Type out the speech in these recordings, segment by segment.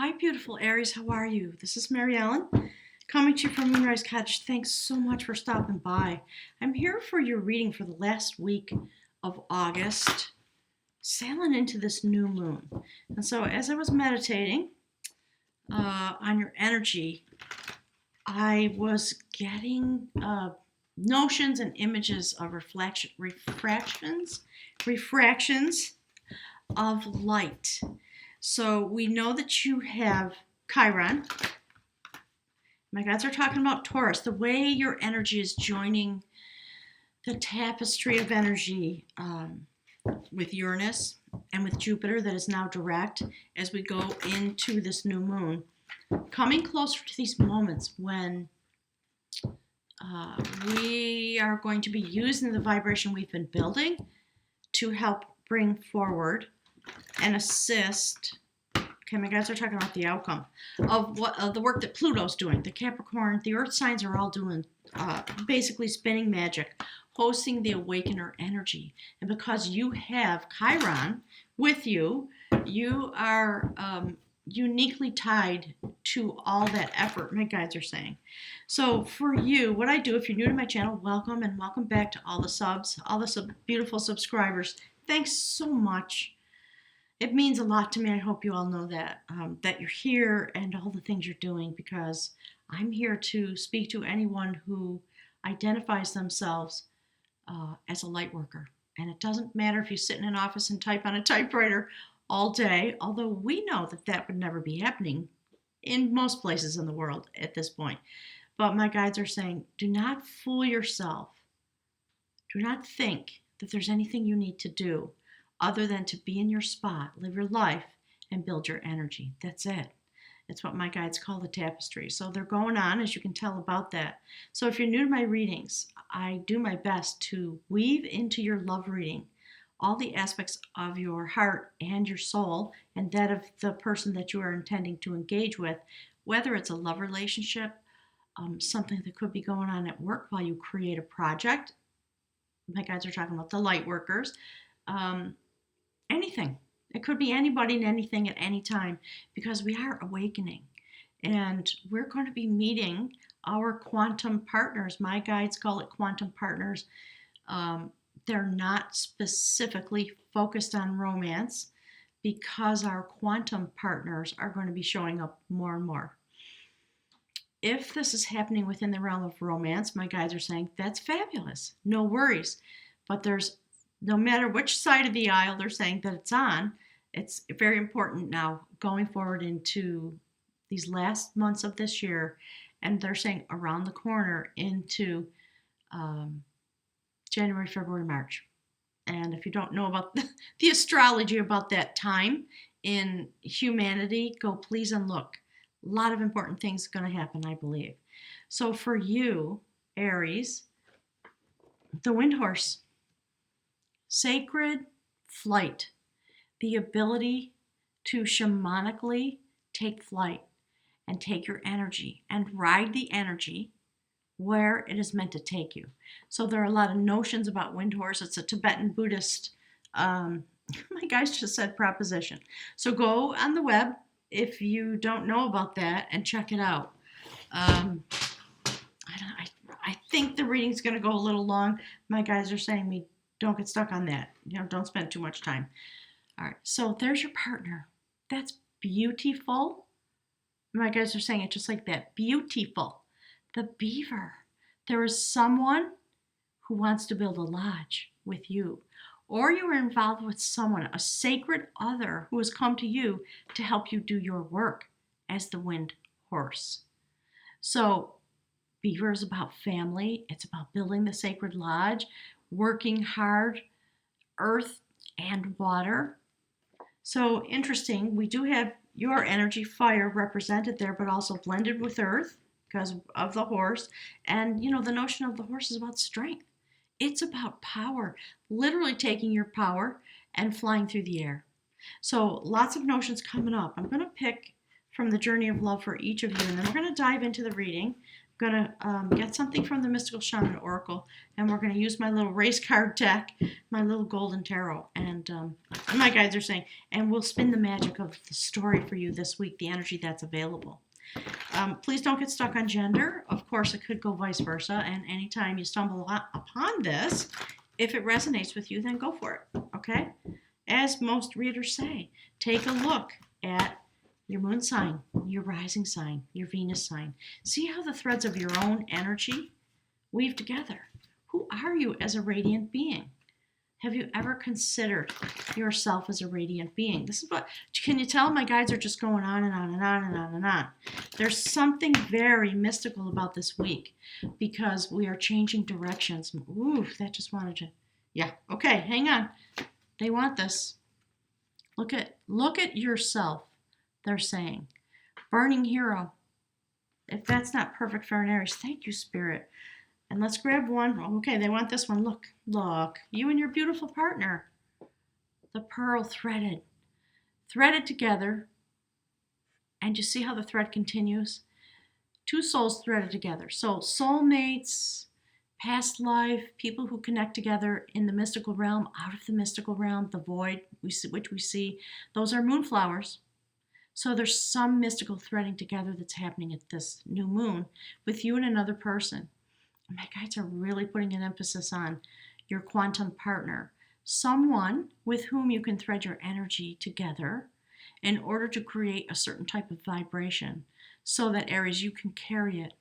Hi, beautiful Aries. How are you? This is Mary Ellen coming to you from Moonrise Cottage. Thanks so much for stopping by. I'm here for your reading for the last week of August, sailing into this new moon. And so, as I was meditating on your energy, I was getting notions and images of refractions of light. So we know that you have Chiron. My guides are talking about Taurus, the way your energy is joining the tapestry of energy with Uranus and with Jupiter that is now direct as we go into this new moon. Coming closer to these moments when we are going to be using the vibration we've been building to help bring forward and assist. Okay, my guys are talking about the outcome of the work that Pluto's doing. The Capricorn, the Earth signs are all doing basically spinning magic, hosting the awakener energy. And because you have Chiron with you, you are uniquely tied to all that effort, my guides are saying. So for you, what I do, if you're new to my channel, welcome and welcome back to all the subs, all the beautiful subscribers. Thanks so much. It means a lot to me. I hope you all know that, that you're here and all the things you're doing, because I'm here to speak to anyone who identifies themselves as a light worker. And it doesn't matter if you sit in an office and type on a typewriter all day, although we know that that would never be happening in most places in the world at this point. But my guides are saying, do not fool yourself. Do not think that there's anything you need to do other than to be in your spot, live your life, and build your energy. That's it. It's what my guides call the tapestry. So they're going on, as you can tell, about that. So if you're new to my readings, I do my best to weave into your love reading all the aspects of your heart and your soul, and that of the person that you are intending to engage with, whether it's a love relationship, something that could be going on at work while you create a project. My guides are talking about the light workers. Anything. It could be anybody and anything at any time, because we are awakening and we're going to be meeting our quantum partners. My guides call it quantum partners. They're not specifically focused on romance, because our quantum partners are going to be showing up more and more. If this is happening within the realm of romance, my guides are saying that's fabulous. No worries. But no matter which side of the aisle they're saying that it's on, it's very important now going forward into these last months of this year, and they're saying around the corner into January, February, March. And if you don't know about the astrology about that time in humanity, go please and look. A lot of important things are going to happen, I believe. So for you, Aries, the wind horse. Sacred flight, the ability to shamanically take flight and take your energy and ride the energy where it is meant to take you. So there are a lot of notions about wind horse. It's a Tibetan Buddhist, my guys just said proposition. So go on the web if you don't know about that and check it out. I think the reading's going to go a little long. My guys are saying don't get stuck on that. Don't spend too much time. All right, so there's your partner. That's beautiful. My guys are saying it just like that. Beautiful. The beaver. There is someone who wants to build a lodge with you, or you are involved with someone, a sacred other who has come to you to help you do your work as the wind horse. So beaver is about family. It's about building the sacred lodge, working hard, earth and water. So interesting, we do have your energy, fire, represented there, but also blended with earth because of the horse. And the notion of the horse is about strength. It's about power, literally taking your power and flying through the air. So lots of notions coming up. I'm going to pick from the journey of love for each of you, and then we're going to dive into the reading. I'm going to get something from the Mystical Shaman Oracle, and we're going to use my little race card deck, my little golden tarot, and My guides are saying, and we'll spin the magic of the story for you this week, the energy that's available. Please don't get stuck on gender. Of course, it could go vice versa. And anytime you stumble upon this, if it resonates with you, then go for it. Okay? As most readers say, take a look at your moon sign, your rising sign, your Venus sign. See how the threads of your own energy weave together. Who are you as a radiant being? Have you ever considered yourself as a radiant being? This is what, can you tell my guides are just going on and on and on and on and on. There's something very mystical about this week because we are changing directions. Ooh, that just wanted to, yeah, okay, hang on. They want this. Look at yourself, they're saying. Burning hero. If that's not perfect for an Aries, thank you, Spirit. And let's grab one. Okay, they want this one. Look. You and your beautiful partner. The pearl threaded together. And you see how the thread continues? Two souls threaded together. So soulmates, past life, people who connect together in the mystical realm, out of the mystical realm, the void, which we see. Those are moonflowers. So there's some mystical threading together that's happening at this new moon with you and another person. My guides are really putting an emphasis on your quantum partner, someone with whom you can thread your energy together in order to create a certain type of vibration so that, Aries, you can carry it.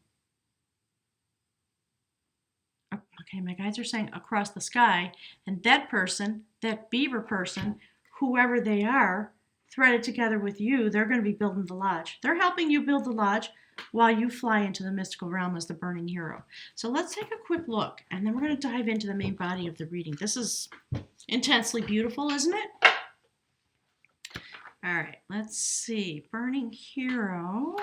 Okay, my guides are saying across the sky, and that person, that beaver person, whoever they are, threaded together with you, they're going to be building the lodge. They're helping you build the lodge while you fly into the mystical realm as the burning hero. So let's take a quick look, and then we're going to dive into the main body of the reading. This is intensely beautiful, isn't it? All right, let's see. Burning hero.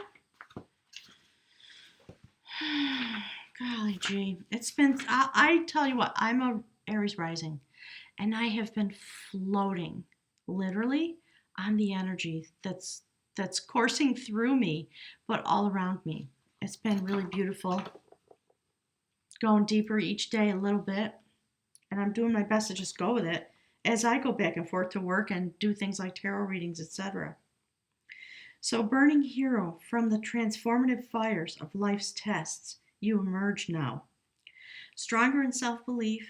Golly gee. It's been, I tell you what, I'm a Aries rising, and I have been floating, literally, on the energy that's coursing through me, but all around me. It's been really beautiful. Going deeper each day a little bit, and I'm doing my best to just go with it as I go back and forth to work and do things like tarot readings, etc. So, burning hero, from the transformative fires of life's tests, you emerge now. Stronger in self-belief,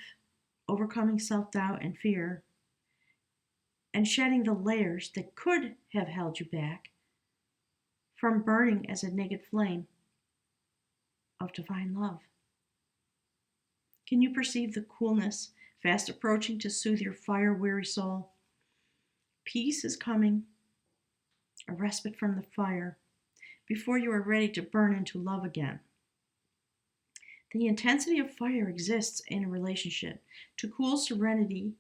overcoming self-doubt and fear, and shedding the layers that could have held you back from burning as a naked flame of divine love. Can you perceive the coolness fast approaching to soothe your fire-weary soul? Peace is coming, a respite from the fire, before you are ready to burn into love again. The intensity of fire exists in a relationship to cool serenity,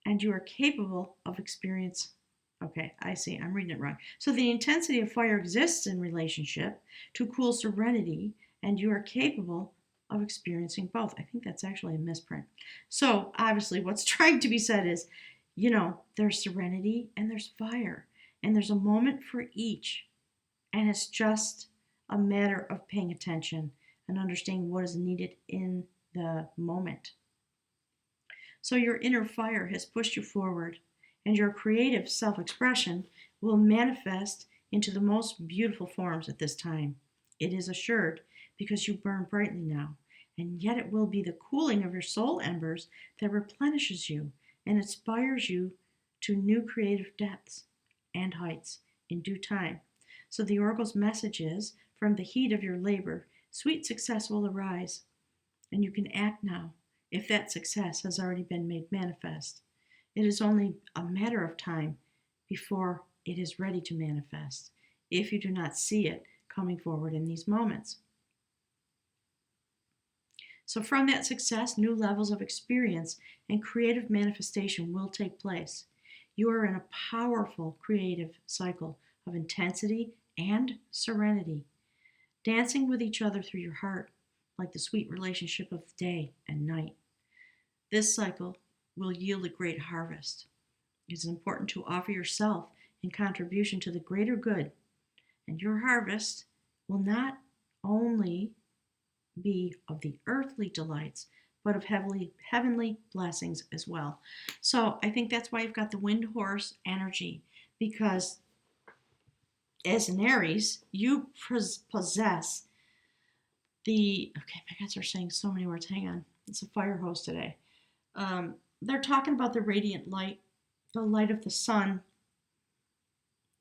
and you are capable of experience. Okay, I see, I'm reading it wrong. So the intensity of fire exists in relationship to cool serenity, and you are capable of experiencing both. I think that's actually a misprint. So obviously what's trying to be said is, there's serenity and there's fire, and there's a moment for each, and it's just a matter of paying attention and understanding what is needed in the moment. So your inner fire has pushed you forward, and your creative self-expression will manifest into the most beautiful forms at this time. It is assured because you burn brightly now, and yet it will be the cooling of your soul embers that replenishes you and inspires you to new creative depths and heights in due time. So the oracle's message is, from the heat of your labor, sweet success will arise, and you can act now if that success has already been made manifest. It is only a matter of time before it is ready to manifest, if you do not see it coming forward in these moments. So from that success, new levels of experience and creative manifestation will take place. You are in a powerful creative cycle of intensity and serenity, dancing with each other through your heart, like the sweet relationship of day and night. This cycle will yield a great harvest. It is important to offer yourself in contribution to the greater good, and your harvest will not only be of the earthly delights, but of heavenly blessings as well. So I think that's why you've got the wind horse energy, because as an Aries, you possess okay, my guys are saying so many words. Hang on. It's a fire hose today. They're talking about the radiant light, the light of the sun,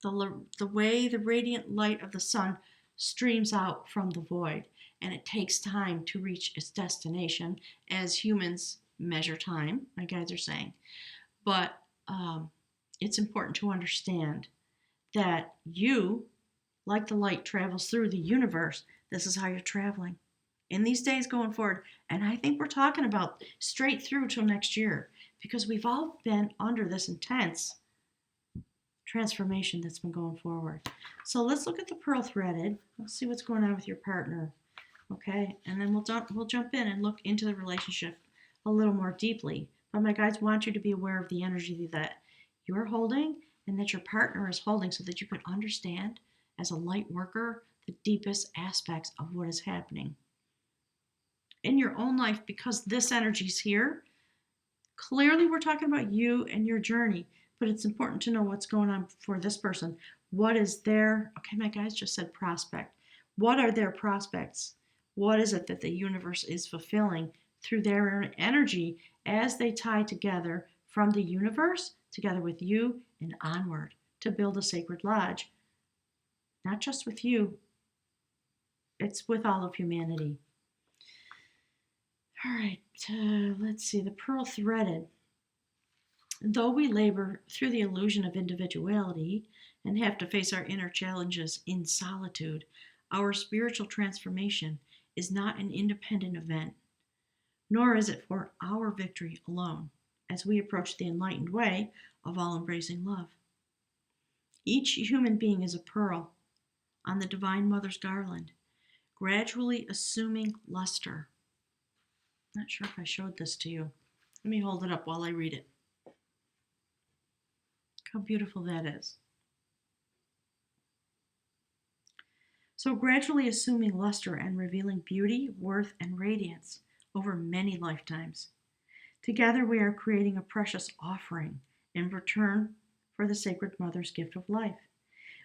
the way the radiant light of the sun streams out from the void, and it takes time to reach its destination as humans measure time, my guides are saying. But it's important to understand that you, like the light travels through the universe, this is how you're traveling in these days going forward. And I think we're talking about straight through till next year, because we've all been under this intense transformation that's been going forward. So let's look at the pearl threaded. Let's see what's going on with your partner. Okay, and then we'll jump in and look into the relationship a little more deeply. But my guides want you to be aware of the energy that you're holding and that your partner is holding, so that you can understand as a light worker the deepest aspects of what is happening in your own life, because this energy's here. Clearly we're talking about you and your journey, but it's important to know what's going on for this person. What is their, okay, my guys just said prospect. What are their prospects? What is it that the universe is fulfilling through their energy as they tie together from the universe together with you and onward to build a sacred lodge? Not just with you, it's with all of humanity. All right, let's see, the pearl threaded. Though we labor through the illusion of individuality and have to face our inner challenges in solitude, our spiritual transformation is not an independent event, nor is it for our victory alone as we approach the enlightened way of all-embracing love. Each human being is a pearl on the Divine Mother's garland, gradually assuming luster. Not sure if I showed this to you. Let me hold it up while I read it. How beautiful that is. So gradually assuming luster and revealing beauty, worth, and radiance over many lifetimes. Together we are creating a precious offering in return for the Sacred Mother's gift of life.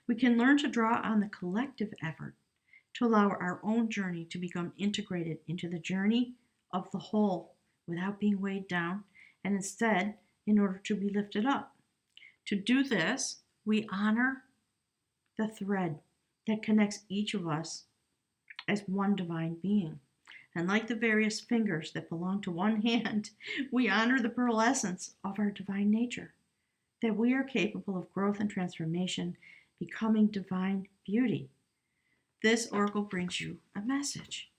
We can learn to draw on the collective effort to allow our own journey to become integrated into the journey of the whole without being weighed down, and instead in order to be lifted up. To do this, we honor the thread that connects each of us as one divine being. And like the various fingers that belong to one hand, we honor the pearl essence of our divine nature, that we are capable of growth and transformation, becoming divine beauty. This oracle brings you a message.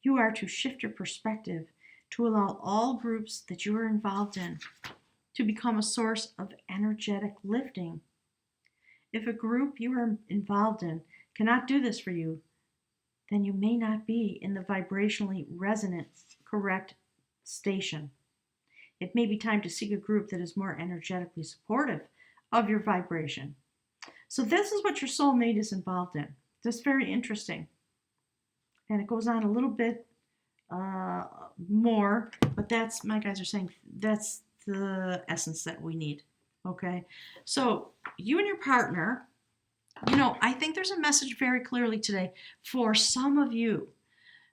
You are to shift your perspective to allow all groups that you are involved in to become a source of energetic lifting. If a group you are involved in cannot do this for you, then you may not be in the vibrationally resonant, correct station. It may be time to seek a group that is more energetically supportive of your vibration. So this is what your soulmate is involved in. That's very interesting. And it goes on a little bit more, but that's, my guys are saying, that's the essence that we need. Okay, so you and your partner, I think there's a message very clearly today for some of you.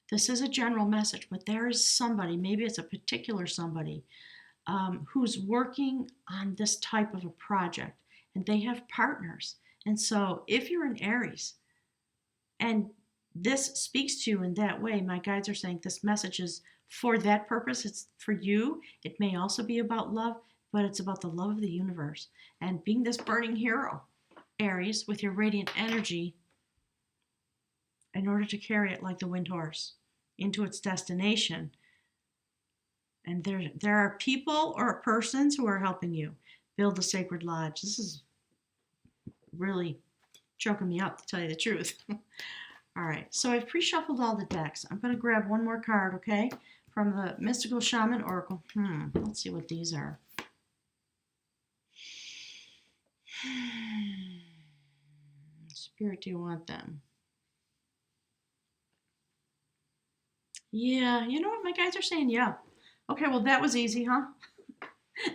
This is a general message, but there is somebody, maybe it's a particular somebody, who's working on this type of a project, and they have partners. And so if you're an Aries and this speaks to you in that way, my guides are saying this message is for that purpose. It's for you. It may also be about love, but it's about the love of the universe. And being this burning hero, Aries, with your radiant energy, in order to carry it like the wind horse into its destination. And there are people or persons who are helping you build the sacred lodge. This is really choking me up, to tell you the truth. All right, so I've pre-shuffled all the decks. I'm going to grab one more card, okay, from the Mystical Shaman Oracle. Let's see what these are. Spirit, do you want them? Yeah, you know what? My guys are saying yeah. Okay, well, that was easy, huh?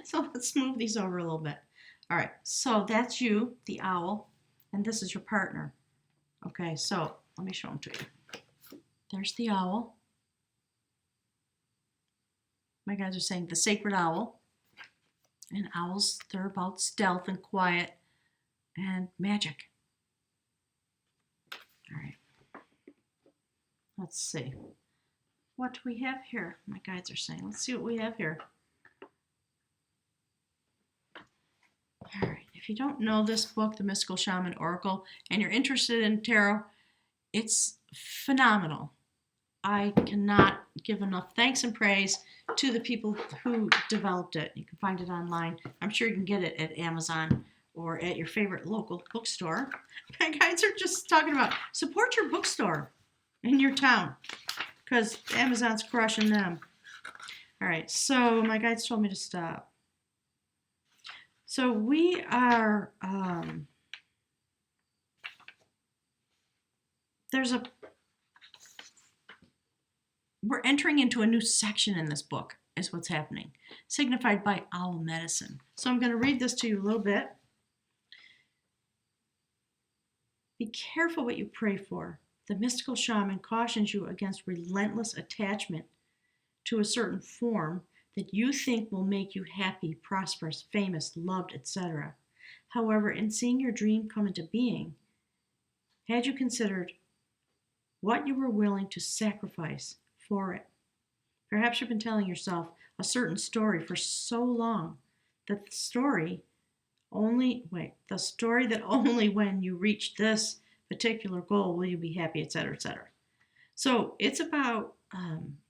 So let's move these over a little bit. All right, so that's you, the owl, and this is your partner. Okay, so let me show them to you. There's the owl. My guys are saying the sacred owl. And owls, they're about stealth and quiet and magic. All right. Let's see. What do we have here? My guides are saying. Let's see what we have here. All right. If you don't know this book, The Mystical Shaman Oracle, and you're interested in tarot, it's phenomenal. I cannot give enough thanks and praise to the people who developed it. You can find it online. I'm sure you can get it at Amazon or at your favorite local bookstore. My guides are just talking about support your bookstore in your town because Amazon's crushing them. All right, so my guides told me to stop. So we are, we're entering into a new section in this book, is what's happening, signified by owl medicine. So I'm going to read this to you a little bit. Be careful what you pray for. The mystical shaman cautions you against relentless attachment to a certain form that you think will make you happy, prosperous, famous, loved, etc. However, in seeing your dream come into being, had you considered what you were willing to sacrifice for it? Perhaps you've been telling yourself a certain story for so long that the story that only when you reach this particular goal will you be happy, etc., etc. So it's about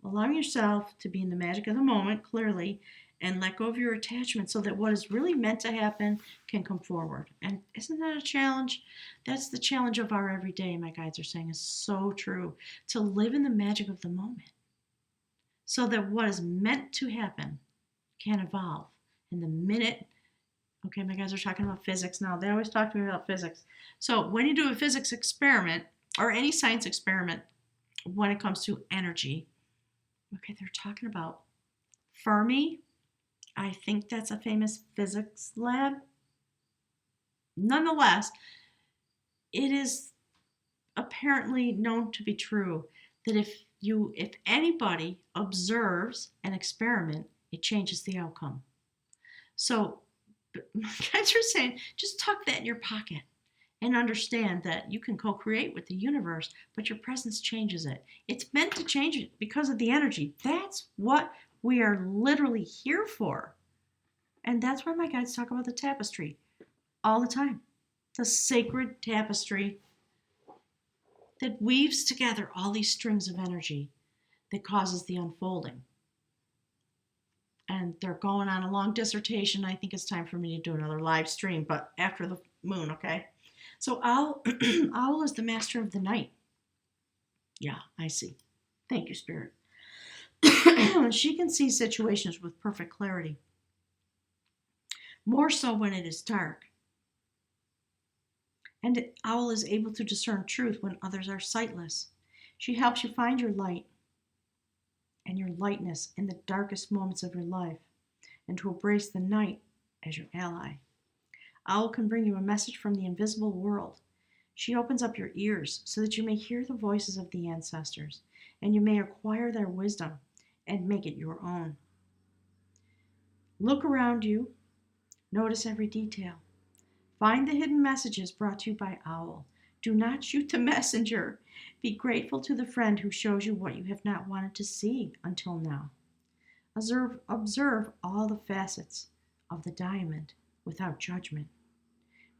allowing yourself to be in the magic of the moment, clearly, and let go of your attachment so that what is really meant to happen can come forward. And isn't that a challenge? That's the challenge of our everyday, my guides are saying, is so true. To live in the magic of the moment so that what is meant to happen can evolve. And the minute, okay, my guys are talking about physics now. They always talk to me about physics. So when you do a physics experiment or any science experiment, when it comes to energy, okay, they're talking about Fermi. I think that's a famous physics lab. Nonetheless, it is apparently known to be true that if anybody observes an experiment, it changes the outcome. So guys are saying, just tuck that in your pocket and understand that you can co-create with the universe, but your presence changes it. It's meant to change it because of the energy. That's what we are literally here for. And that's why my guides talk about the tapestry all the time. The sacred tapestry that weaves together all these strings of energy that causes the unfolding. And they're going on a long dissertation. I think it's time for me to do another live stream, but after the moon, okay? So Owl is the master of the night. Yeah, I see. Thank you, Spirit. She can see situations with perfect clarity. More so when it is dark. And Owl is able to discern truth when others are sightless. She helps you find your light and your lightness in the darkest moments of your life, and to embrace the night as your ally. Owl can bring you a message from the invisible world. She opens up your ears so that you may hear the voices of the ancestors, and you may acquire their wisdom and make it your own. Look around you, notice every detail. Find the hidden messages brought to you by Owl. Do not shoot the messenger. Be grateful to the friend who shows you what you have not wanted to see until now. Observe all the facets of the diamond without judgment.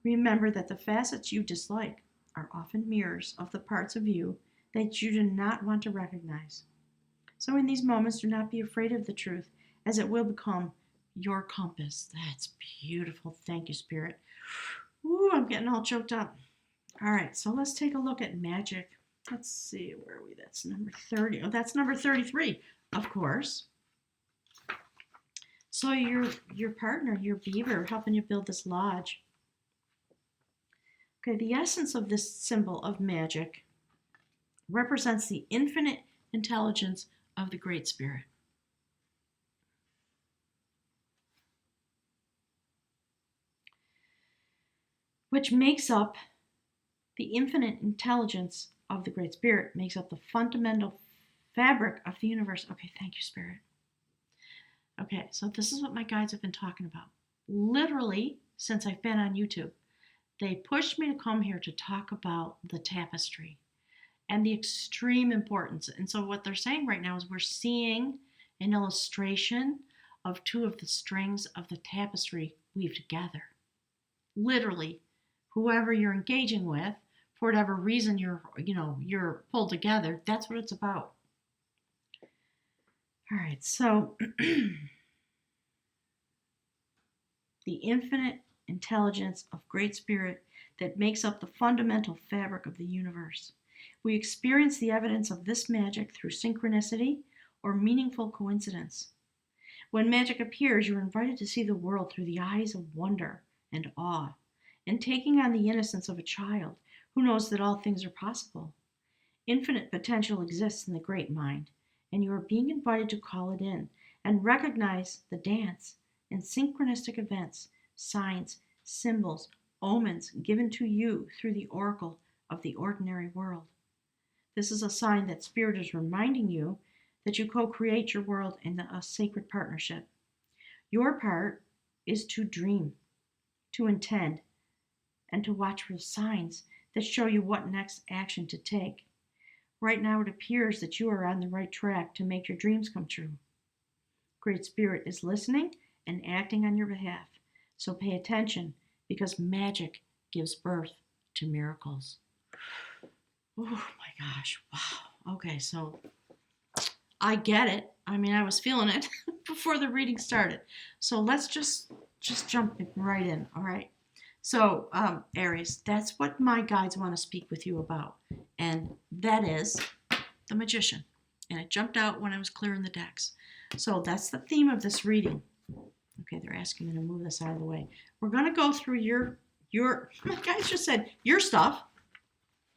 Remember that the facets you dislike are often mirrors of the parts of you that you do not want to recognize. So in these moments, do not be afraid of the truth, as it will become your compass. That's beautiful. Thank you, Spirit. Ooh, I'm getting all choked up. All right, so let's take a look at magic. Let's see, where are we? That's number 30. Oh, that's number 33, of course. So your partner, your beaver, helping you build this lodge. Okay, the essence of this symbol of magic represents the infinite intelligence of the Great Spirit. which makes up the infinite intelligence of the Great Spirit, makes up the fundamental fabric of the universe. Okay, thank you, Spirit. Okay, so this is what my guides have been talking about. Literally, since I've been on YouTube, they pushed me to come here to talk about the tapestry and the extreme importance. And so what they're saying right now is we're seeing an illustration of two of the strings of the tapestry weaved together. Literally, whoever you're engaging with, for whatever reason you're pulled together, that's what it's about. All right, so the infinite intelligence of Great Spirit that makes up the fundamental fabric of the universe. We experience the evidence of this magic through synchronicity or meaningful coincidence. When magic appears, you're invited to see the world through the eyes of wonder and awe, and taking on the innocence of a child who knows that all things are possible. Infinite potential exists in the great mind, and you are being invited to call it in and recognize the dance and synchronistic events, signs, symbols, omens given to you through the oracle of the ordinary world. This is a sign that Spirit is reminding you that you co-create your world in a sacred partnership. Your part is to dream, to intend, and to watch for signs that show you what next action to take. Right now it appears that you are on the right track to make your dreams come true. Great Spirit is listening and acting on your behalf, so pay attention because magic gives birth to miracles. Oh my gosh, wow. Okay, so I get it. I mean, I was feeling it before the reading started. So let's just jump right in, all right? So, Aries, that's what my guides want to speak with you about, and that is the Magician. And it jumped out when I was clearing the decks. So that's the theme of this reading. Okay, they're asking me to move this out of the way. We're going to go through your my guides just said, your stuff,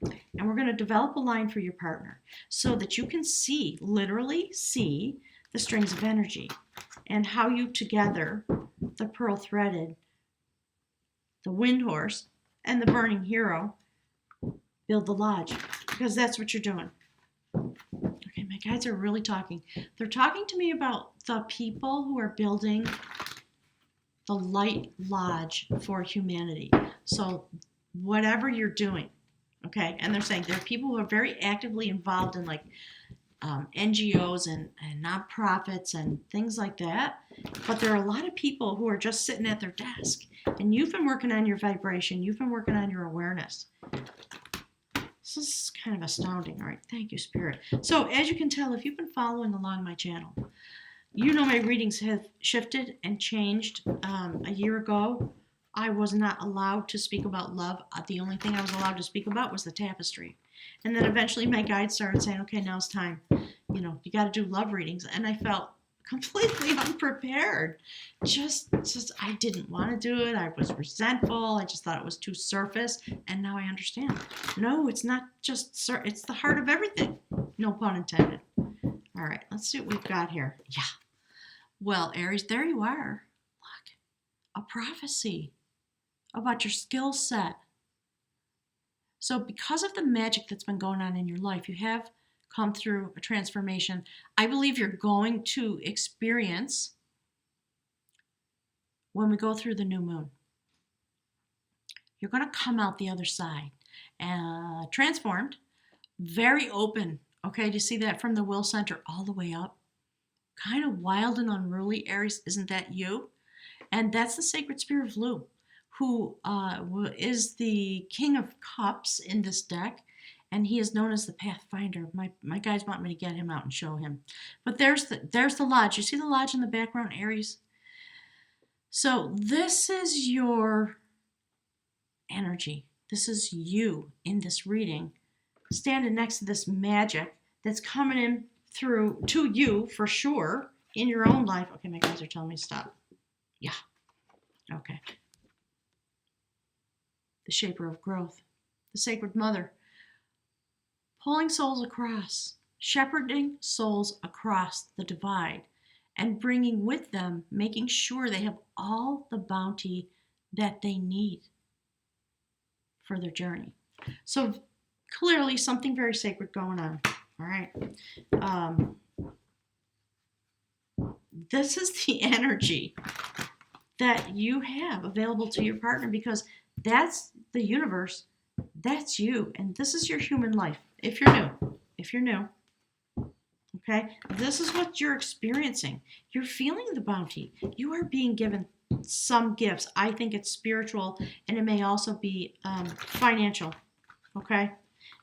and we're going to develop a line for your partner so that you can see, literally see, the strings of energy and how you together, the pearl threaded, the wind horse, and the burning hero, build the lodge, because that's what you're doing. Okay, my guides are really talking. They're talking to me about the people who are building the light lodge for humanity. So whatever you're doing, okay, and they're saying there are people who are very actively involved in like NGOs and nonprofits and things like that, but there are a lot of people who are just sitting at their desk, and you've been working on your vibration, you've been working on your awareness. This is kind of astounding. All right, thank you, Spirit. So as you can tell, if you've been following along my channel, you know my readings have shifted and changed. A year ago, I was not allowed to speak about love. The only thing I was allowed to speak about was the tapestry. And then eventually my guides started saying, okay, now it's time. You got to do love readings. And I felt completely unprepared. Just I didn't want to do it. I was resentful. I just thought it was too surface. And now I understand. No, it's not just, it's the heart of everything. No pun intended. All right, let's see what we've got here. Yeah. Well, Aries, there you are. Look, a prophecy about your skill set. So because of the magic that's been going on in your life, you have come through a transformation. I believe you're going to experience when we go through the new moon. You're going to come out the other side, transformed, very open. Okay, do you see that from the will center all the way up? Kind of wild and unruly, Aries. Isn't that you? And that's the sacred spirit of Lu, who is the King of Cups in this deck, and he is known as the Pathfinder. My guys want me to get him out and show him. But there's the lodge. You see the lodge in the background, Aries? So this is your energy. This is you in this reading, standing next to this magic that's coming in through to you for sure in your own life. Okay, my guys are telling me to stop. Yeah. Okay. The shaper of growth, the sacred mother, pulling souls across, shepherding souls across the divide, and bringing with them, making sure they have all the bounty that they need. for their journey. So clearly something very sacred going on. All right. This is the energy that you have available to your partner, because that's the universe. That's you. And this is your human life. If you're new, okay, this is what you're experiencing. You're feeling the bounty. You are being given some gifts. I think it's spiritual, and it may also be financial, okay?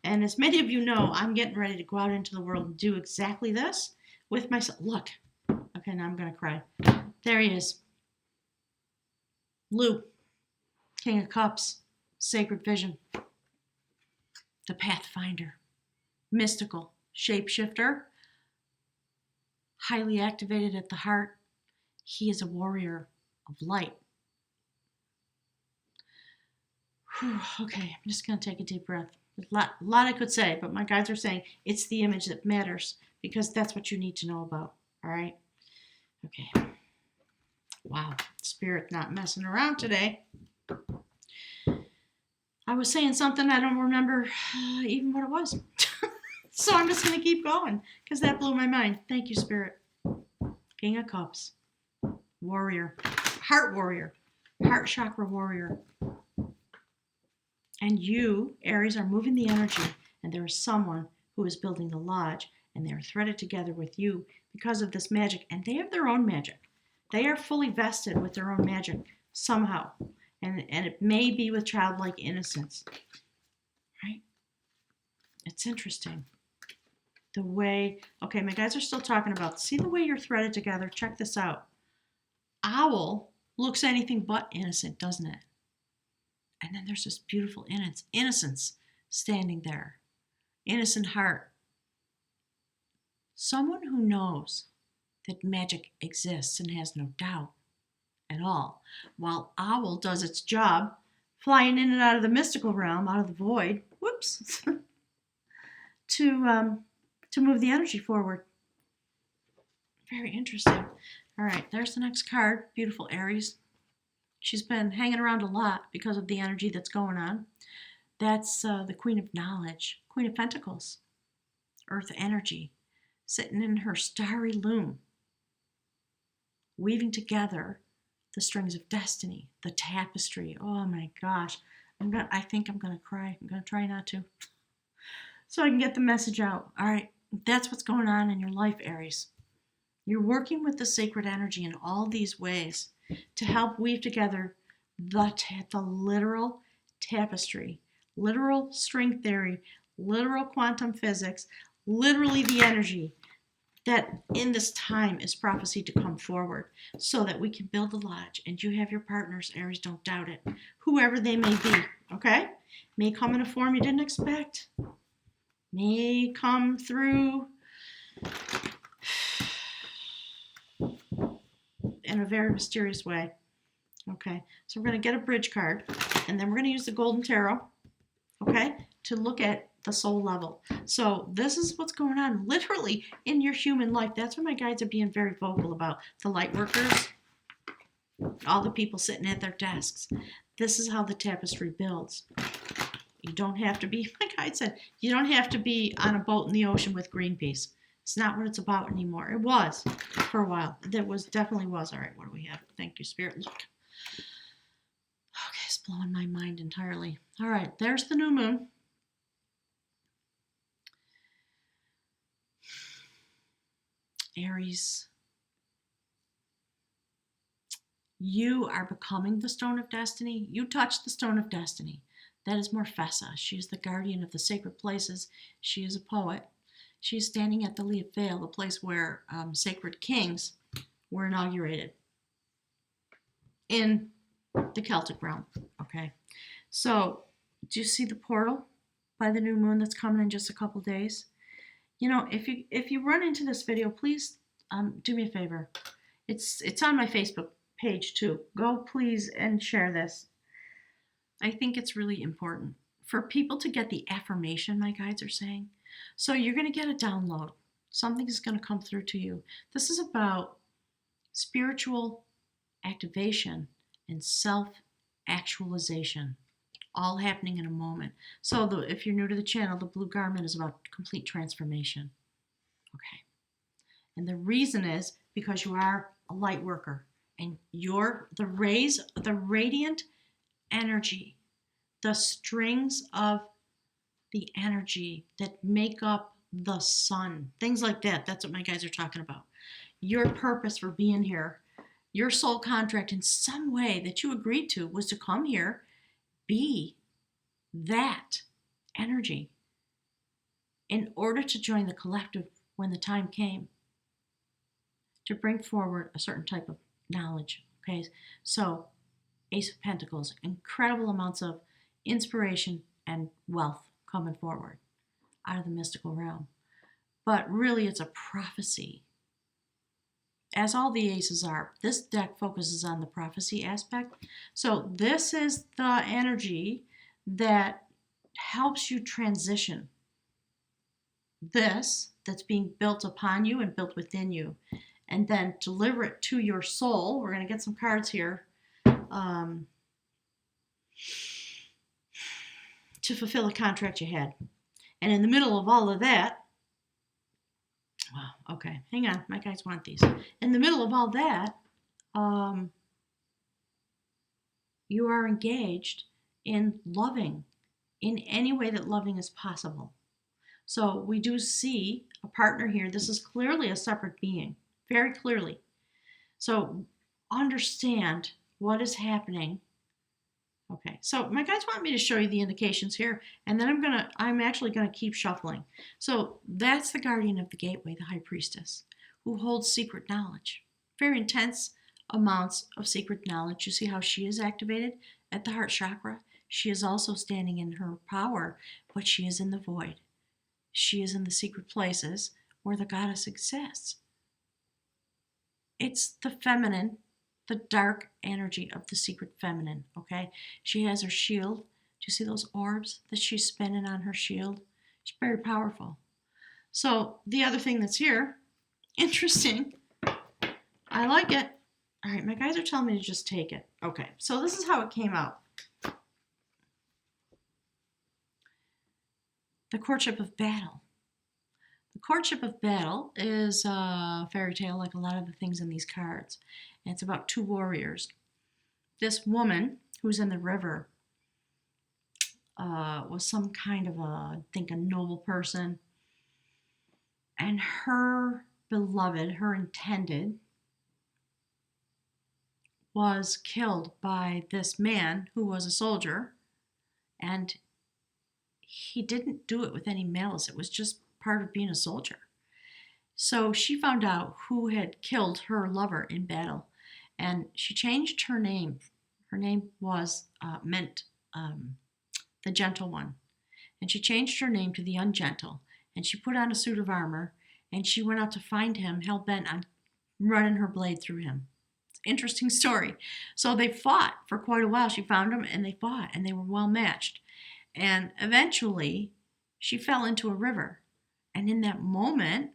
And as many of you know, I'm getting ready to go out into the world and do exactly this with myself. Look, okay, now I'm going to cry. There he is. Lou, King of Cups, Sacred Vision, the Pathfinder, mystical, shapeshifter, highly activated at the heart. He is a warrior of light. Whew, okay, I'm just going to take a deep breath. A lot I could say, but my guides are saying it's the image that matters, because that's what you need to know about. All right? Okay. Wow. Spirit not messing around today. I was saying something, I don't remember even what it was. So I'm just going to keep going, because that blew my mind. Thank you, Spirit. King of Cups. Warrior. Heart chakra warrior. And you, Aries, are moving the energy, and there is someone who is building the lodge, and they are threaded together with you because of this magic, and they have their own magic. They are fully vested with their own magic somehow, and it may be with childlike innocence, right? It's interesting. The way, okay, my guys are still talking about, see the way you're threaded together? Check this out. Owl looks anything but innocent, doesn't it? And then there's this beautiful innocence standing there. Innocent heart. Someone who knows that magic exists and has no doubt at all. While Owl does its job, flying in and out of the mystical realm, out of the void, whoops, to move the energy forward. Very interesting. All right, there's the next card. Beautiful Aries. She's been hanging around a lot because of the energy that's going on. That's the Queen of Knowledge, Queen of Pentacles, Earth energy, sitting in her starry loom, weaving together the strings of destiny, the tapestry. Oh my gosh, I think I'm gonna cry. I'm gonna try not to, so I can get the message out. All right, that's what's going on in your life, Aries. You're working with the sacred energy in all these ways to help weave together the literal tapestry, literal string theory, literal quantum physics, literally the energy that in this time is prophesied to come forward, so that we can build the lodge and you have your partners, Aries, don't doubt it, whoever they may be, okay? May come in a form you didn't expect, may come through in a very mysterious way. Okay, so we're going to get a bridge card, and then we're going to use the Golden Tarot, okay, to look at the soul level. So this is what's going on literally in your human life. That's what my guides are being very vocal about. The light workers, all the people sitting at their desks. This is how the tapestry builds. You don't have to be, my guide said, you don't have to be on a boat in the ocean with Greenpeace. It's not what it's about anymore. It was for a while. That was definitely was. All right, what do we have? Thank you, Spirit. Look. Okay, it's blowing my mind entirely. All right, there's the new moon. Aries. You are becoming the Stone of Destiny. You touch the Stone of Destiny. That is Morfessa. She is the guardian of the sacred places. She is a poet. She is standing at the Leaf Vale, the place where sacred kings were inaugurated in the Celtic realm. Okay, so do you see the portal by the new moon that's coming in just a couple days? You know, if you run into this video, please do me a favor. It's on my Facebook page too. Go please and share this. I think it's really important for people to get the affirmation my guides are saying. So you're going to get a download. Something is going to come through to you. This is about spiritual activation and self-actualization all happening in a moment. So if you're new to the channel, the blue garment is about complete transformation. Okay. And the reason is because you are a light worker and you're the rays, the radiant energy, the strings of the energy that make up the sun, things like that. That's what my guys are talking about. Your purpose for being here, your soul contract in some way that you agreed to was to come here, be that energy in order to join the collective when the time came to bring forward a certain type of knowledge. Okay, so Ace of Pentacles, incredible amounts of inspiration and wealth coming forward out of the mystical realm. But really, it's a prophecy. As all the aces are, this deck focuses on the prophecy aspect. So this is the energy that helps you transition this that's being built upon you and built within you, and then deliver it to your soul. We're going to get some cards here to fulfill a contract you had. And in the middle of all of that, wow, okay, hang on, my guys want these. In the middle of all that, you are engaged in loving in any way that loving is possible. So we do see a partner here. This is clearly a separate being, very clearly. So understand what is happening. Okay, so my guys want me to show you the indications here, and then I'm actually gonna keep shuffling. So that's the guardian of the gateway, the high priestess, who holds secret knowledge, very intense amounts of secret knowledge. You see how she is activated at the heart chakra. She is also standing in her power, but she is in the void. She is in the secret places where the goddess exists. It's the feminine, the dark energy of the secret feminine, okay? She has her shield. Do you see those orbs that she's spinning on her shield? She's very powerful. So the other thing that's here, interesting, I like it. All right, my guys are telling me to just take it. Okay, so this is how it came out. The courtship of battle. The courtship of battle is a fairy tale like a lot of the things in these cards. And it's about two warriors. This woman who's in the river was some kind of I think a noble person. And her beloved, her intended, was killed by this man who was a soldier. And he didn't do it with any malice. It was just part of being a soldier. So she found out who had killed her lover in battle, and she changed her name. Her name was meant the gentle one, and she changed her name to the ungentle, and she put on a suit of armor, and she went out to find him, hell-bent on running her blade through him. It's an interesting story. So they fought for quite a while. She found him, and they fought, and they were well matched. And eventually, she fell into a river. And in that moment,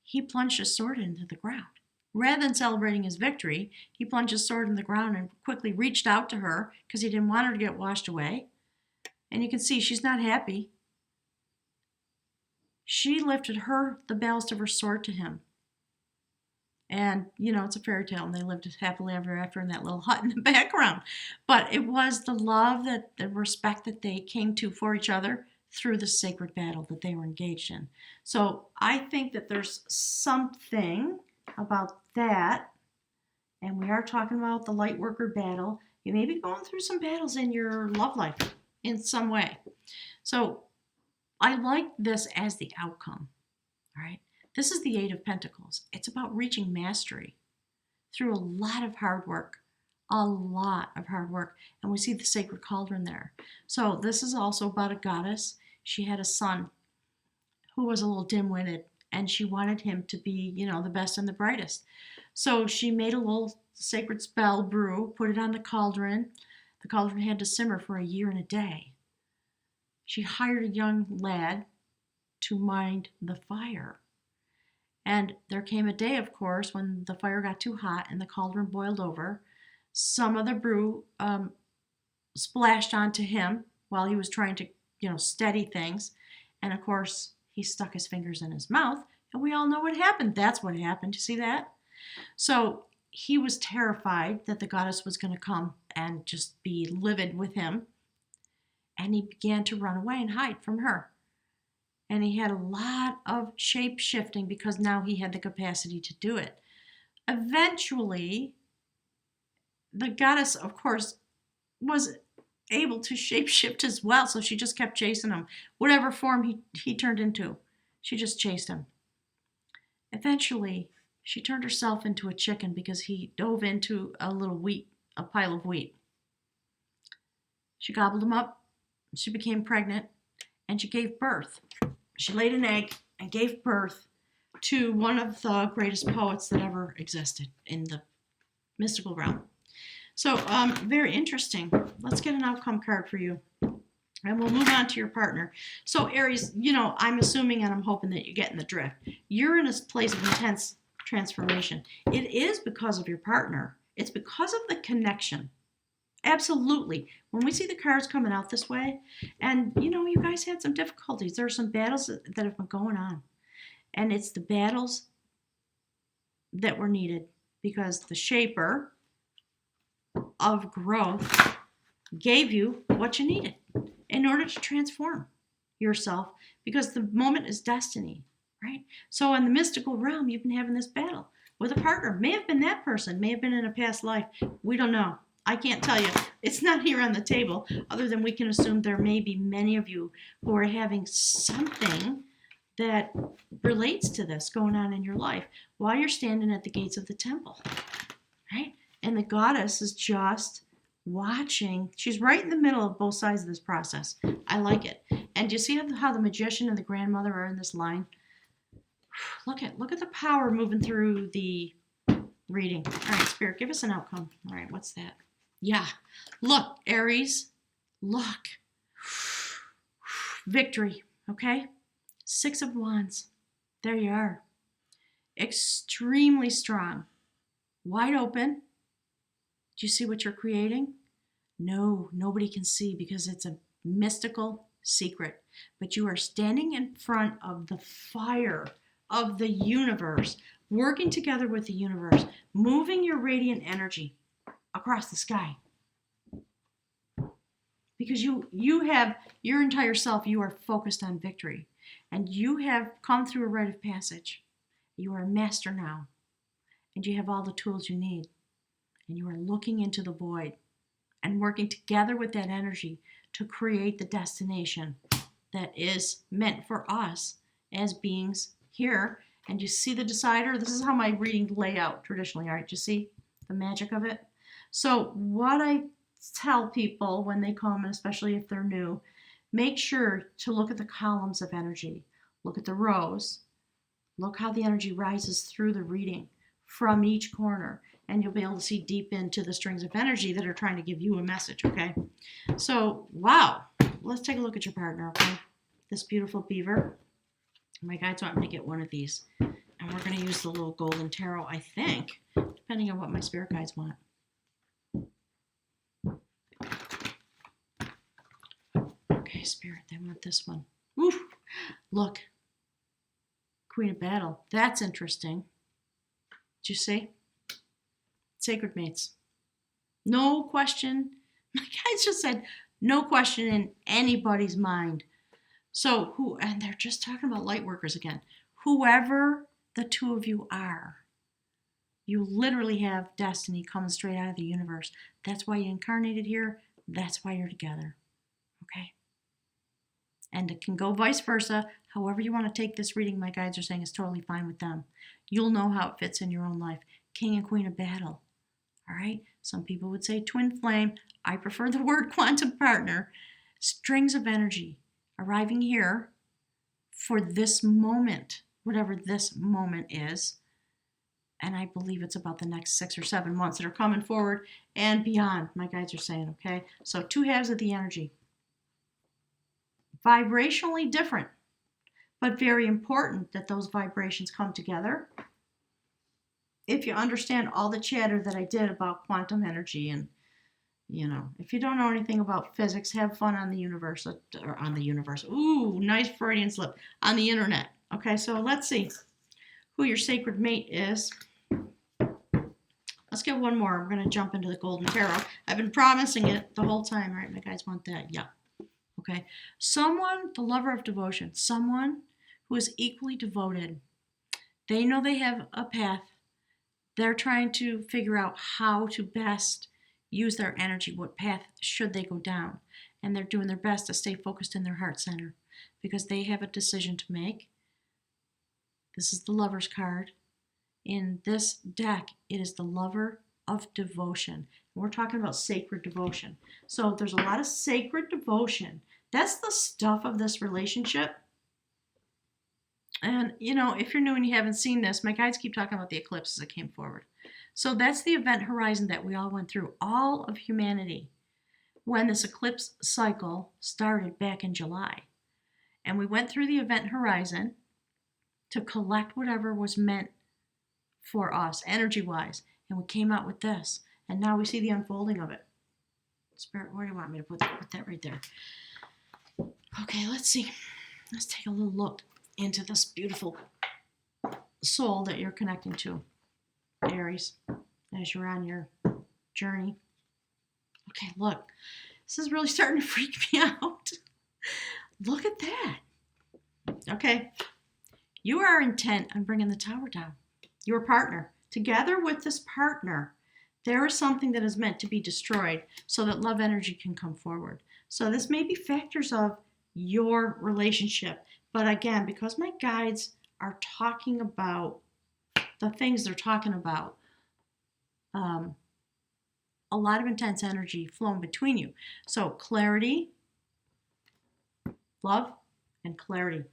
he plunged his sword into the ground. Rather than celebrating his victory, he plunged his sword in the ground and quickly reached out to her because he didn't want her to get washed away. And you can see she's not happy. She lifted the ballast of her sword to him. And, it's a fairy tale, and they lived happily ever after in that little hut in the background. But it was the love, the respect that they came to for each other through the sacred battle that they were engaged in. So I think that there's something about that. And we are talking about the light worker battle. You may be going through some battles in your love life in some way. So I like this as the outcome, all right? This is the Eight of Pentacles. It's about reaching mastery through a lot of hard work, And we see the sacred cauldron there. So this is also about a goddess. She had a son who was a little dim-witted, and she wanted him to be, the best and the brightest. So she made a little sacred spell brew, put it on the cauldron. The cauldron had to simmer for a year and a day. She hired a young lad to mind the fire. And there came a day, of course, when the fire got too hot and the cauldron boiled over. Some of the brew splashed onto him while he was trying to, steady things. And of course, he stuck his fingers in his mouth, and we all know what happened. That's what happened. You see that? So he was terrified that the goddess was going to come and just be livid with him. And he began to run away and hide from her. And he had a lot of shape shifting because now he had the capacity to do it. Eventually, the goddess, of course, was able to shapeshift as well. So she just kept chasing him. Whatever form he turned into, she just chased him. Eventually, she turned herself into a chicken because he dove into a pile of wheat. She gobbled him up. She became pregnant, and she gave birth. She laid an egg and gave birth to one of the greatest poets that ever existed in the mystical realm. So, very interesting. Let's get an outcome card for you. And we'll move on to your partner. So, Aries, I'm assuming and I'm hoping that you're getting the drift. You're in a place of intense transformation. It is because of your partner. It's because of the connection. Absolutely. When we see the cards coming out this way, and you guys had some difficulties. There are some battles that have been going on. And it's the battles that were needed because the shaper of growth gave you what you needed in order to transform yourself, because the moment is destiny, right? So in the mystical realm, you've been having this battle with a partner. May have been that person, may have been in a past life. We don't know. I can't tell you. It's not here on the table, other than we can assume there may be many of you who are having something that relates to this going on in your life while you're standing at the gates of the temple, right? And the goddess is just watching. She's right in the middle of both sides of this process. I like it. And do you see how the magician and the grandmother are in this line? Look at the power moving through the reading. All right, Spirit, give us an outcome. All right, what's that? Yeah. Look, Aries. Look. Victory. Okay? 6 of Wands. There you are. Extremely strong. Wide open. Do you see what you're creating? No, nobody can see because it's a mystical secret. But you are standing in front of the fire of the universe, working together with the universe, moving your radiant energy across the sky. Because you have your entire self, you are focused on victory. And you have come through a rite of passage. You are a master now. And you have all the tools you need. And you are looking into the void and working together with that energy to create the destination that is meant for us as beings here. And you see the decider? This is how my readings lay out traditionally. All right, you see the magic of it? So what I tell people when they come, and especially if they're new, make sure to look at the columns of energy. Look at the rows. Look how the energy rises through the reading from each corner. And you'll be able to see deep into the strings of energy that are trying to give you a message, okay? So, wow. Let's take a look at your partner, okay? This beautiful beaver. My guides want me to get one of these. And we're going to use the little golden tarot, I think, depending on what my spirit guides want. Okay, Spirit, they want this one. Oof. Look. Queen of Battle. That's interesting. Did you see? Sacred mates. No question. My guides just said no question in anybody's mind. So and they're just talking about light workers again. Whoever the two of you are, you literally have destiny coming straight out of the universe. That's why you incarnated here. That's why you're together. Okay? And it can go vice versa. However you want to take this reading, my guides are saying is totally fine with them. You'll know how it fits in your own life. King and Queen of Battle. All right? Some people would say twin flame. I prefer the word quantum partner. Strings of energy arriving here for this moment, whatever this moment is. And I believe it's about the next 6 or 7 months that are coming forward and beyond, my guides are saying, okay? So 2 halves of the energy. Vibrationally different, but very important that those vibrations come together. If you understand all the chatter that I did about quantum energy and, You know, if you don't know anything about physics, have fun on the universe, or on the universe. Ooh, nice Freudian slip. On the internet. Okay, so let's see who your sacred mate is. Let's get one more. We're going to jump into the Golden Tarot. I've been promising it the whole time, right? My guys want that. Yeah. Okay. Someone, the lover of devotion, someone who is equally devoted. They know they have a path. They're trying to figure out how to best use their energy. What path should they go down? And they're doing their best to stay focused in their heart center because they have a decision to make. This is the Lover's card. In this deck, it is the lover of devotion. We're talking about sacred devotion. So there's a lot of sacred devotion. That's the stuff of this relationship. And, you know, if you're new and you haven't seen this, my guides keep talking about the eclipses that came forward. So that's the event horizon that we all went through, all of humanity, when this eclipse cycle started back in July. And we went through the event horizon to collect whatever was meant for us, energy-wise, and we came out with this, and now we see the unfolding of it. Spirit, where do you want me to put that? Put that right there. Okay, let's see. Let's take a little look into this beautiful soul that you're connecting to, Aries, as you're on your journey. Okay, look. This is really starting to freak me out. Look at that. Okay. You are intent on bringing the tower down. Your partner. Together with this partner, there is something that is meant to be destroyed so that love energy can come forward. So this may be factors of your relationship. But again, because my guides are talking about the things they're talking about, a lot of intense energy flowing between you. So clarity, love, and clarity.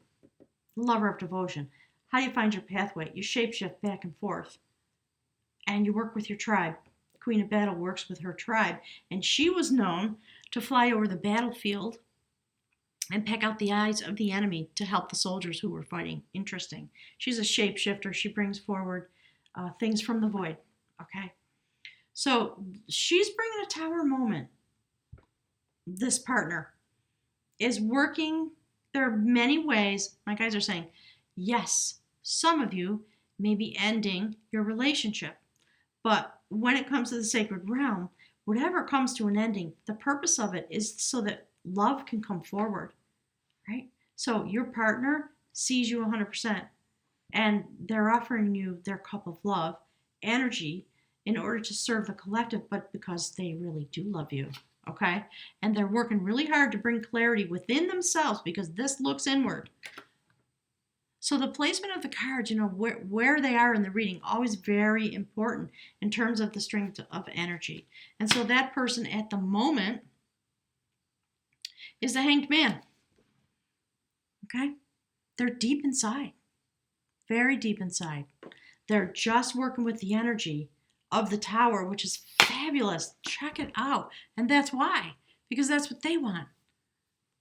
Lover of devotion. How do you find your pathway? You shapeshift back and forth. And you work with your tribe. Queen of Battle works with her tribe. And she was known to fly over the battlefield and peck out the eyes of the enemy to help the soldiers who were fighting. Interesting. She's a shapeshifter. She brings forward things from the void. Okay? So she's bringing a tower moment. This partner is working. There are many ways. My guys are saying, yes, some of you may be ending your relationship. But when it comes to the sacred realm, whatever comes to an ending, the purpose of it is so that love can come forward, right? So your partner sees you 100%, and they're offering you their cup of love, energy, in order to serve the collective, but because they really do love you, okay? And they're working really hard to bring clarity within themselves because this looks inward. So the placement of the cards, you know, where they are in the reading, always very important in terms of the strength of energy. And so that person at the moment is the Hanged Man. Okay? They're deep inside. Very deep inside. They're just working with the energy of the tower, which is fabulous. Check it out. And that's why. Because that's what they want.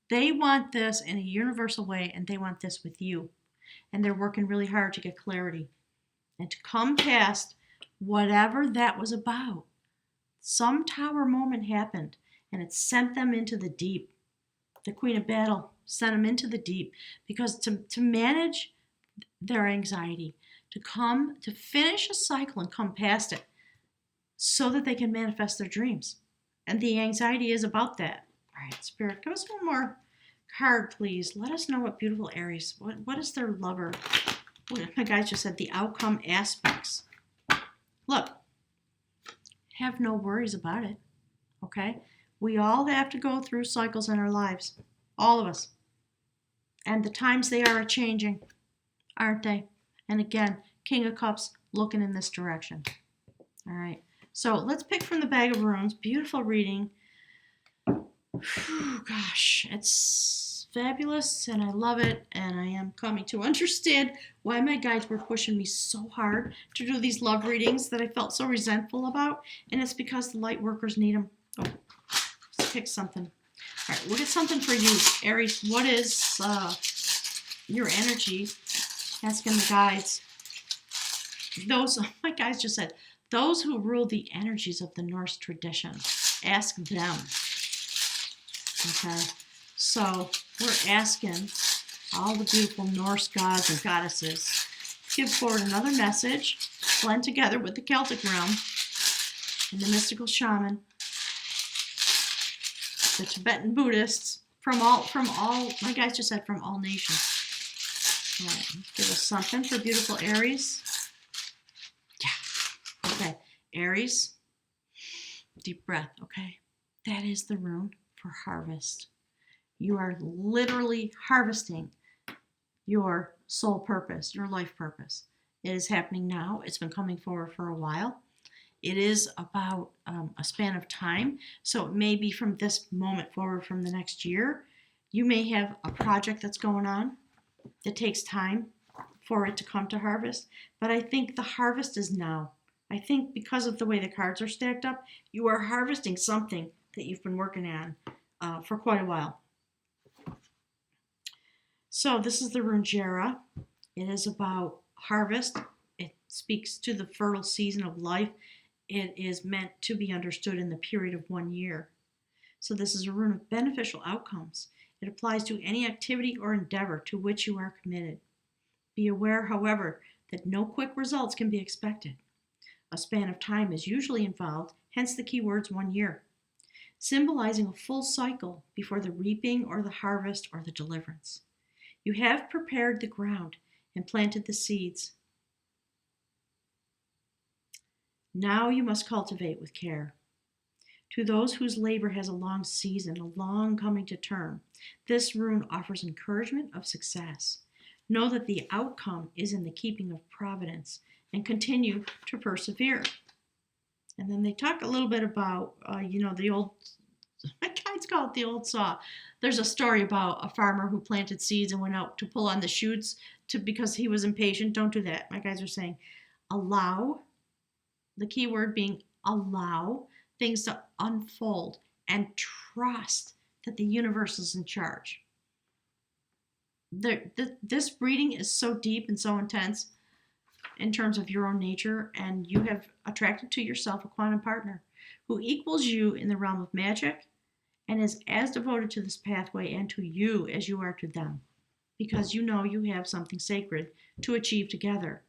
They want this in a universal way, and they want this with you. And they're working really hard to get clarity and to come past whatever that was about. Some tower moment happened, and it sent them into the deep. The Queen of Battle sent them into the deep because to manage their anxiety, to finish a cycle and come past it so that they can manifest their dreams. And the anxiety is about that. All right, Spirit, give us one more card, please. Let us know what beautiful Aries, what is their lover? My guys just said the outcome aspects. Look, have no worries about it, okay? We all have to go through cycles in our lives, all of us. And the times they are changing, aren't they? And again, King of Cups looking in this direction. All right, so let's pick from the bag of runes. Beautiful reading. Whew, gosh, it's fabulous and I love it, and I am coming to understand why my guides were pushing me so hard to do these love readings that I felt so resentful about, and it's because the light workers need them. Oh, let's pick something. All right, we'll get something for you, Aries. What is your energy? Asking the guides. My guys just said, Those who rule the energies of the Norse tradition. Ask them. Okay? So we're asking all the beautiful Norse gods and goddesses to give forward another message, blend together with the Celtic realm and the mystical shaman, the Tibetan Buddhists, from all, my guys just said from all nations. All right, give us something for beautiful Aries. Yeah. Okay, Aries. Deep breath, okay? That is the rune for harvest. You are literally harvesting your soul purpose, your life purpose. It is happening now. It's been coming forward for a while. It is about a span of time. So it may be from this moment forward from the next year. You may have a project that's going on that takes time for it to come to harvest. But I think the harvest is now. I think because of the way the cards are stacked up, you are harvesting something that you've been working on for quite a while. So this is the rune Jera. It is about harvest. It speaks to the fertile season of life. It is meant to be understood in the period of 1 year. So this is a rune of beneficial outcomes. It applies to any activity or endeavor to which you are committed. Be aware, however, that no quick results can be expected. A span of time is usually involved, hence the key words 1 year, symbolizing a full cycle before the reaping or the harvest or the deliverance. You have prepared the ground and planted the seeds. Now you must cultivate with care. To those whose labor has a long season, a long coming to term, this rune offers encouragement of success. Know that the outcome is in the keeping of providence and continue to persevere. And then they talk a little bit about, the old, my guys call it the old saw. There's a story about a farmer who planted seeds and went out to pull on the shoots because he was impatient. Don't do that. My guys are saying, allow, the key word being allow things to unfold and trust that the universe is in charge. This reading is so deep and so intense in terms of your own nature, and you have attracted to yourself a quantum partner who equals you in the realm of magic and is as devoted to this pathway and to you as you are to them, because you know you have something sacred to achieve together,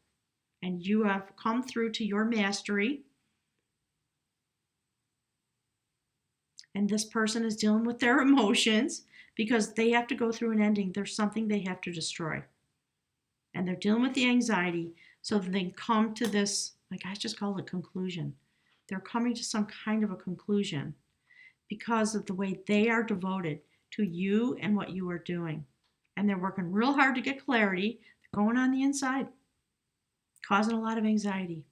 and you have come through to your mastery. And this person is dealing with their emotions because they have to go through an ending. There's something they have to destroy. And they're dealing with the anxiety so that they can come to this, like I just call it conclusion. They're coming to some kind of a conclusion because of the way they are devoted to you and what you are doing. And they're working real hard to get clarity. They're going on the inside, causing a lot of anxiety.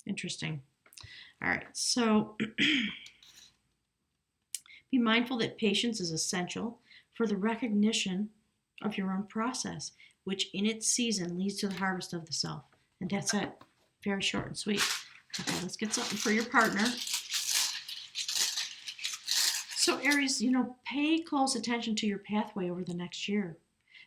Interesting. All right, so be mindful that patience is essential for the recognition of your own process, which in its season leads to the harvest of the self. And that's it. Very short and sweet. Okay, let's get something for your partner. So Aries, pay close attention to your pathway over the next year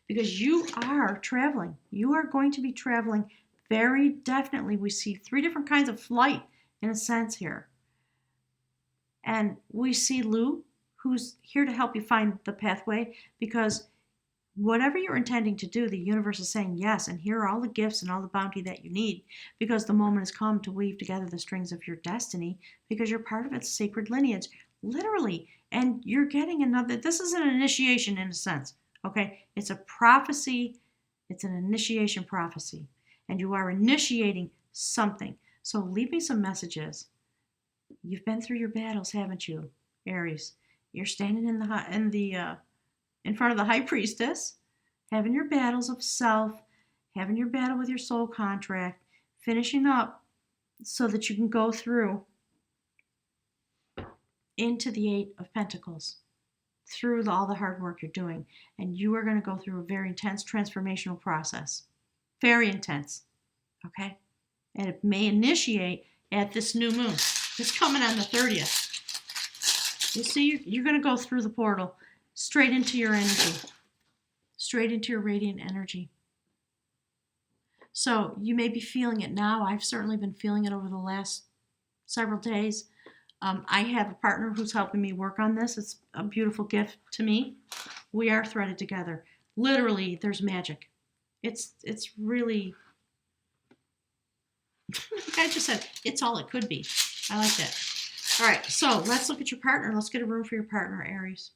because you are traveling. You are going to be traveling very definitely. We see 3 different kinds of flight in a sense here. And we see Lou, who's here to help you find the pathway, because whatever you're intending to do, the universe is saying yes, and here are all the gifts and all the bounty that you need, because the moment has come to weave together the strings of your destiny, because you're part of its sacred lineage, literally, and you're getting another, this is an initiation in a sense, okay? It's a prophecy, it's an initiation prophecy, and you are initiating something. So leave me some messages. You've been through your battles, haven't you, Aries? You're standing in front of the high priestess, having your battles of self, having your battle with your soul contract, finishing up so that you can go through into the 8 of Pentacles, through all the hard work you're doing. And you are going to go through a very intense transformational process. Very intense. Okay? And it may initiate at this new moon. It's coming on the 30th. You see, you're going to go through the portal straight into your energy, straight into your radiant energy. So you may be feeling it now. I've certainly been feeling it over the last several days. I have a partner who's helping me work on this. It's a beautiful gift to me. We are threaded together. Literally, there's magic. It's really, like I just said, it's all it could be. I like that. All right, so let's look at your partner. Let's get a room for your partner, Aries.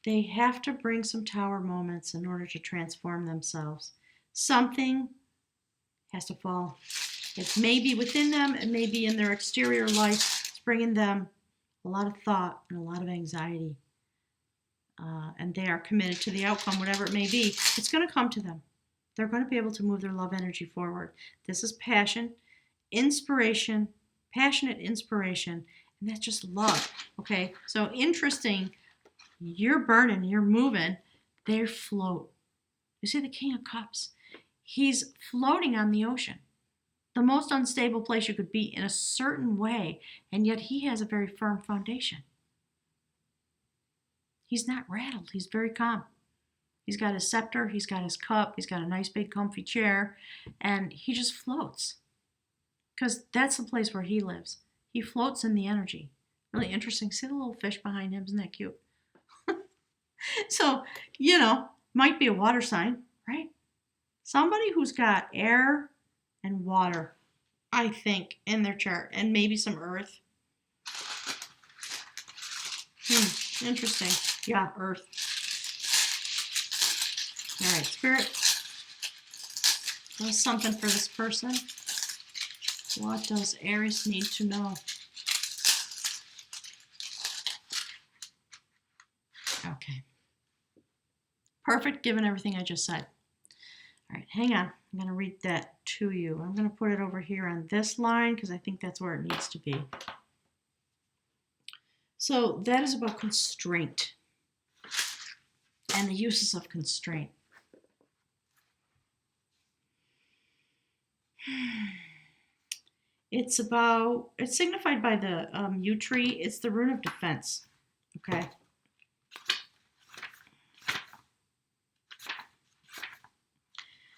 They have to bring some tower moments in order to transform themselves. Something has to fall. It may be within them, it may be in their exterior life. It's bringing them a lot of thought and a lot of anxiety. And they are committed to the outcome, whatever it may be. It's going to come to them. They're going to be able to move their love energy forward. This is passion, inspiration, passionate inspiration, and that's just love. Okay, so interesting. You're burning, you're moving, they float. You see the King of Cups? He's floating on the ocean, the most unstable place you could be in a certain way, and yet he has a very firm foundation. He's not rattled, he's very calm. He's got his scepter, he's got his cup, he's got a nice big comfy chair, and he just floats. Because that's the place where he lives. He floats in the energy. Really interesting. See the little fish behind him? Isn't that cute? So, might be a water sign, right? Somebody who's got air and water, I think, in their chart, and maybe some earth. Interesting. Yeah, earth. All right, Spirit. There's something for this person. What does Aries need to know? Okay. Perfect, given everything I just said. All right, hang on. I'm going to read that to you. I'm going to put it over here on this line because I think that's where it needs to be. So that is about constraint and the uses of constraint. It's signified by the yew tree. It's the rune of defense. Okay.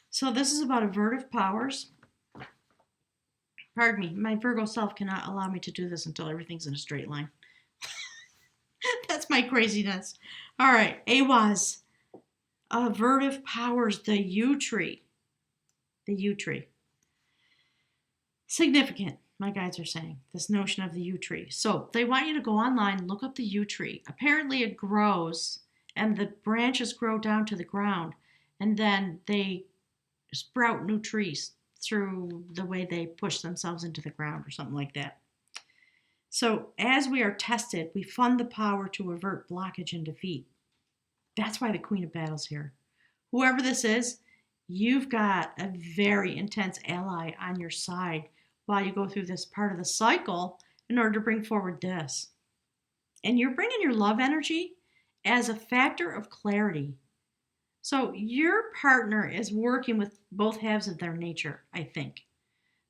So this is about avertive powers. Pardon me, my Virgo self cannot allow me to do this until everything's in a straight line. That's my craziness. All right, Awaz. Avertive powers, the yew tree. The yew tree. Significant, my guides are saying, this notion of the yew tree. So they want you to go online, look up the yew tree. Apparently it grows, and the branches grow down to the ground, and then they sprout new trees through the way they push themselves into the ground or something like that. So as we are tested, we fund the power to avert blockage and defeat. That's why the Queen of Battles here. Whoever this is, you've got a very intense ally on your side while you go through this part of the cycle in order to bring forward this. And you're bringing your love energy as a factor of clarity. So your partner is working with both halves of their nature, I think,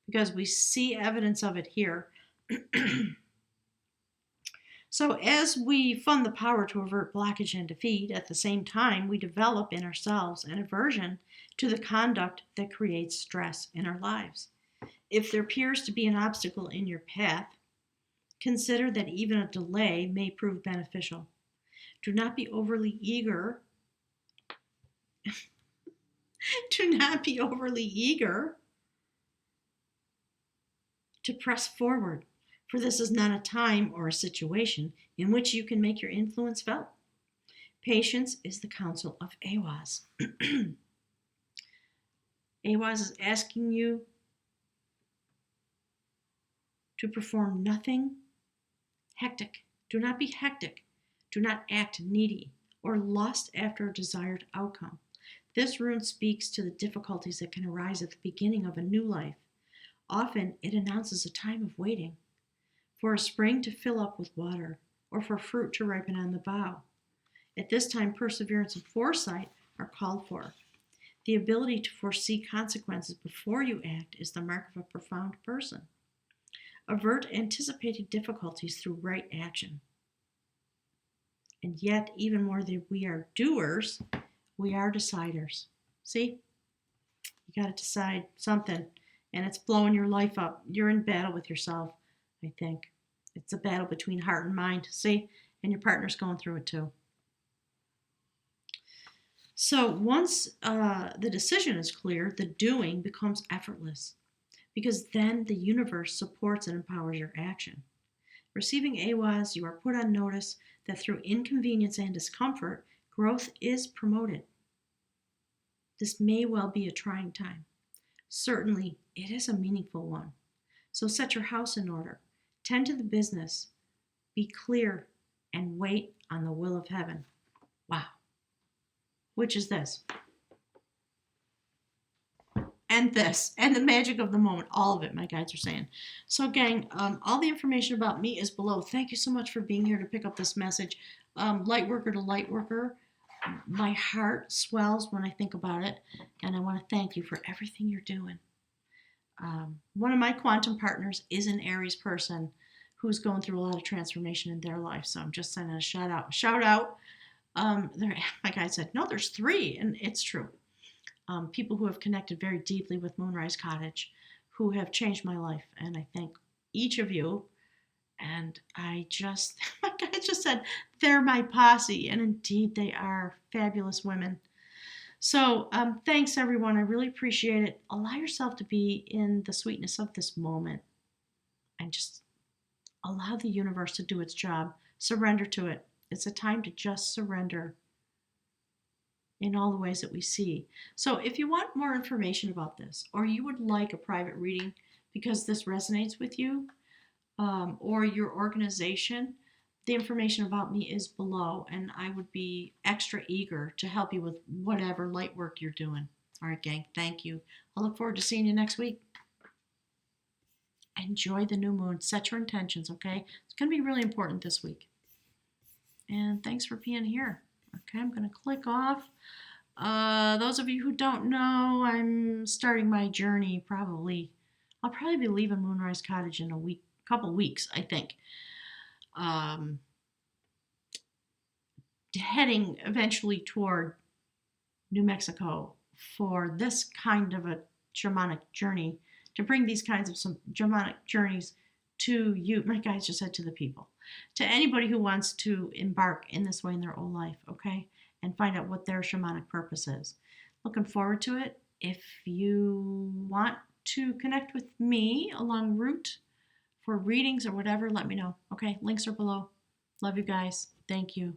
because we see evidence of it here. So as we fund the power to avert blockage and defeat, at the same time, we develop in ourselves an aversion to the conduct that creates stress in our lives. If there appears to be an obstacle in your path, consider that even a delay may prove beneficial. Do not be overly eager. Do not be overly eager to press forward, for this is not a time or a situation in which you can make your influence felt. Patience is the counsel of Awaz. Awaz is asking you to perform nothing hectic. Do not be hectic. Do not act needy or lust after a desired outcome. This rune speaks to the difficulties that can arise at the beginning of a new life. Often it announces a time of waiting for a spring to fill up with water or for fruit to ripen on the bough. At this time, perseverance and foresight are called for. The ability to foresee consequences before you act is the mark of a profound person. Avert anticipated difficulties through right action. And yet, even more than we are doers, we are deciders. See? You got to decide something, and it's blowing your life up. You're in battle with yourself, I think. It's a battle between heart and mind, see? And your partner's going through it too. So once the decision is clear, the doing becomes effortless because then the universe supports and empowers your action. Receiving AWAS, you are put on notice that through inconvenience and discomfort, growth is promoted. This may well be a trying time. Certainly, it is a meaningful one. So set your house in order, tend to the business, be clear, and wait on the will of heaven. Wow. Which is this. And this, and the magic of the moment, all of it, my guides are saying. So, gang, all the information about me is below. Thank you so much for being here to pick up this message. Light worker to light worker, my heart swells when I think about it, and I want to thank you for everything you're doing. One of my quantum partners is an Aries person who's going through a lot of transformation in their life, so I'm just sending a shout out. My guy said, no, there's 3, and it's true. People who have connected very deeply with Moonrise Cottage, who have changed my life, and I thank each of you. And my guy just said, they're my posse, and indeed they are fabulous women. So thanks, everyone. I really appreciate it. Allow yourself to be in the sweetness of this moment and just allow the universe to do its job. Surrender to it. It's a time to just surrender in all the ways that we see. So if you want more information about this, or you would like a private reading because this resonates with you, or your organization, the information about me is below, and I would be extra eager to help you with whatever light work you're doing. All right, gang, thank you. I look forward to seeing you next week. Enjoy the new moon. Set your intentions, okay? It's going to be really important this week. And thanks for being here. Okay, I'm going to click off. Those of you who don't know, I'm starting my journey I'll probably be leaving Moonrise Cottage in a couple weeks, I think. Heading eventually toward New Mexico for this kind of a shamanic journey, to bring these kinds of some shamanic journeys to you. My guides just said to the people, to anybody who wants to embark in this way in their own life, okay, and find out what their shamanic purpose is. Looking forward to it. If you want to connect with me along route for readings or whatever, let me know. Okay, links are below. Love you guys. Thank you.